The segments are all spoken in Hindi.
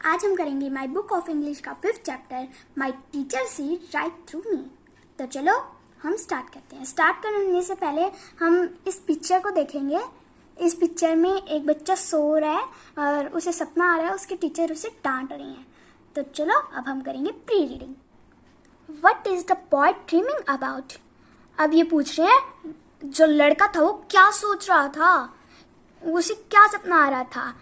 आज हम करेंगे माई बुक ऑफ इंग्लिश का 5th chapter my teacher see right through me. तो चलो हम स्टार्ट करते हैं। स्टार्ट करने से पहले हम इस पिक्चर को देखेंगे। इस पिक्चर में एक बच्चा सो रहा है और उसे सपना आ रहा है उसके टीचर उसे डांट रही हैं। तो चलो अब हम करेंगे pre reading. What is the boy dreaming about. अब ये पूछ रहे हैं जो लड़का था वो क्या सोच रहा था, उसे क्या सपना आ रहा था।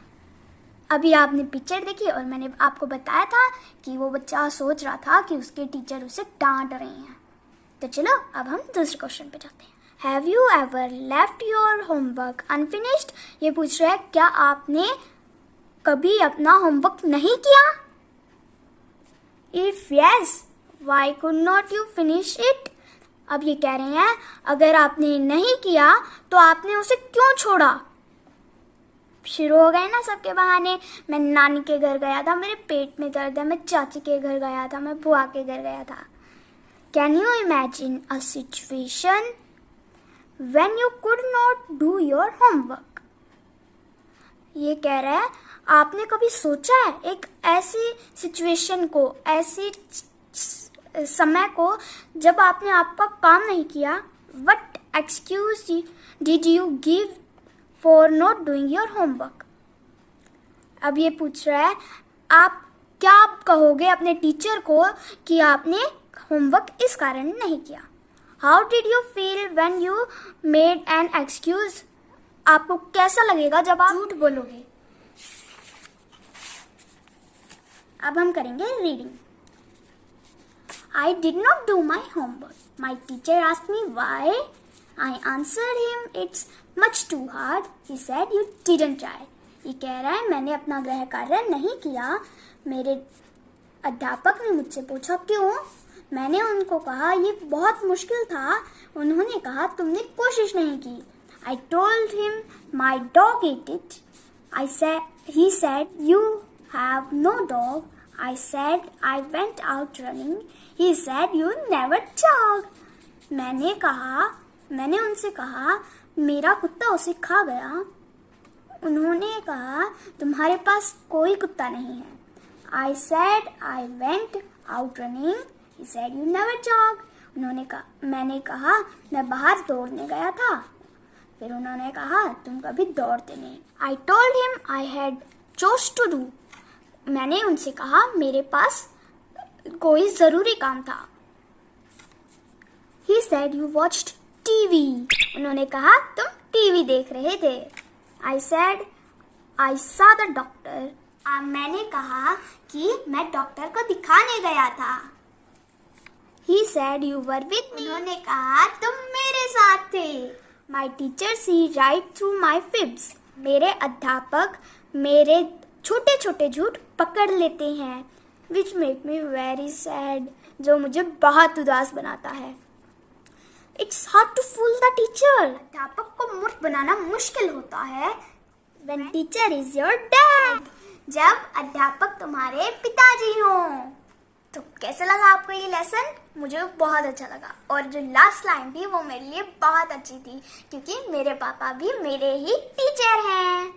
अभी आपने पिक्चर देखी और मैंने आपको बताया था कि वो बच्चा सोच रहा था कि उसके टीचर उसे डांट रहे हैं। तो चलो अब हम दूसरे क्वेश्चन पे जाते हैं। Have you ever left your homework unfinished. ये पूछ रहा है क्या आपने कभी अपना होमवर्क नहीं किया। If yes why could not you finish it. अब ये कह रहे हैं अगर आपने नहीं किया तो आपने उसे क्यों छोड़ा। शुरू हो गए ना सबके बहाने। मैं नानी के घर गया था, मेरे पेट में दर्द है, मैं चाची के घर गया था, मैं बुआ के घर गया था। Can you imagine a situation when you could not do your homework. ये कह रहा है आपने कभी सोचा है एक ऐसी सिचुएशन को, ऐसी समय को जब आपने आपका काम नहीं किया। What excuse did you give for not doing your homework. अब ये पूछ रहा है आप क्या कहोगे अपने टीचर को कि आपने होमवर्क इस कारण नहीं किया। How did you feel when you made an excuse. आपको कैसा लगेगा जब आप झूठ बोलोगे। अब हम करेंगे reading. I did not do my homework. My teacher asked me why. I answered him, it's much too hard. He said, you didn't try. ये कह रहा है मैंने अपना गृह कार्य नहीं किया। मेरे अध्यापक ने मुझसे पूछा क्यों। मैंने उनको कहा ये बहुत मुश्किल था। उन्होंने कहा तुमने कोशिश नहीं की। I told him my dog ate it. He said, you have no dog. I said, I went out running. He said, you never jog. मैंने उनसे कहा मेरा कुत्ता उसे खा गया। उन्होंने कहा तुम्हारे पास कोई कुत्ता नहीं है। I said, I went out running. He said, you never jog. मैंने कहा मैं बाहर दौड़ने गया था। फिर उन्होंने कहा तुम कभी दौड़ते नहीं। I told him I had chose to do. मैंने उनसे कहा मेरे पास कोई जरूरी काम था। He said you watched TV. उन्होंने कहा तुम टीवी देख रहे थे। I said I saw the doctor. मैंने कहा कि मैं डॉक्टर को दिखाने गया था। He said you were with me. उन्होंने कहा तुम मेरे साथ थे। My teacher see right through my fibs. मेरे अध्यापक मेरे छोटे छोटे झूठ पकड़ लेते हैं। Which make me very sad. जो मुझे बहुत उदास बनाता है। It's hard to fool the teacher. अध्यापक को मूर्ख बनाना मुश्किल होता है। When teacher is your dad. जब अध्यापक तुम्हारे पिताजी हों। तो कैसा लगा आपको ये लेसन। मुझे बहुत अच्छा लगा और जो लास्ट लाइन थी वो मेरे लिए बहुत अच्छी थी क्योंकि मेरे पापा भी मेरे ही टीचर हैं।